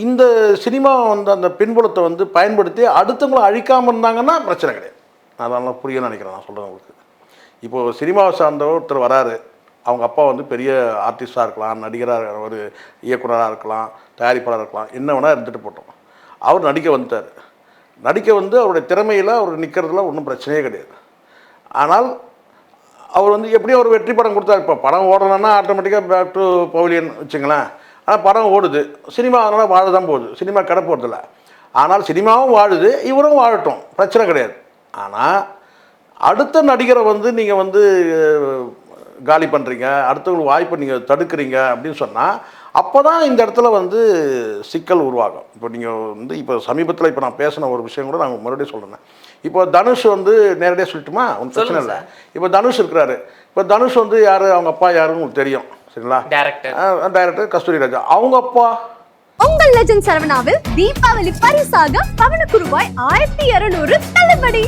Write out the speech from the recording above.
இந்த சினிமா வந்து அந்த பின்புலத்தை வந்து பயன்படுத்தி அடுத்தவங்களை அழிக்காமல் இருந்தாங்கன்னா பிரச்சனை கிடையாது. அதெல்லாம் புரியணும்னு நினைக்கிறேன் நான் சொல்கிறேன் உங்களுக்கு. இப்போது சினிமாவை சார்ந்த ஒருத்தர் வராரு, அவங்க அப்பா வந்து பெரிய ஆர்டிஸ்டாக இருக்கலாம், நடிகராக ஒரு இயக்குனராக இருக்கலாம், தயாரிப்பாளராக இருக்கலாம், என்ன வேணால் இருந்துட்டு போட்டோம். அவர் நடிக்க வந்துட்டார். நடிக்க வந்து அவருடைய திறமையில் அவர் நிற்கிறதுல ஒன்றும் பிரச்சனையே கிடையாது. ஆனால் அவர் வந்து எப்படியும் ஒரு வெற்றி படம் கொடுத்தாரு. இப்போ படம் ஓடணும்னா ஆட்டோமேட்டிக்காக பேக் டு பவிலியன் வச்சுங்களேன். ஆனால் படம் ஓடுது, சினிமா அதனால் வாழ தான் போகுது, சினிமா கடை போகிறதில்ல. ஆனால் சினிமாவும் வாழுது, இவரும் வாழட்டும், பிரச்சனை கிடையாது. ஆனால் அடுத்த நடிகரை வந்து நீங்கள் வந்து காலி பண்ணுறீங்க, அடுத்தவங்களுக்கு வாய்ப்பை நீங்கள் தடுக்கிறீங்க அப்படின்னு சொன்னால் அப்போ தான் இந்த இடத்துல வந்து சிக்கல் உருவாகும். இப்போ நீங்கள் வந்து இப்போ சமீபத்தில் இப்போ நான் பேசின ஒரு விஷயம் கூட நான் மறுபடியும் சொல்கிறேன். இப்போ தனுஷ் வந்து நேரடியாக சொல்லட்டுமா, ஒன்றும் பிரச்சனை இல்லை. இப்போ தனுஷ் இருக்கிறாரு. இப்போ தனுஷ் வந்து யார், அவங்க அப்பா யாருன்னு உங்களுக்கு தெரியும் சரிங்களா? டைரக்டர் கஸ்தூரி ராஜா. அவங்க அப்பா உங்கள் லெஜண்ட் சரவணாவில் தீபாவளி பரிசாக பவனுக்கு ரூபாய் 1200 தள்ளுபடி.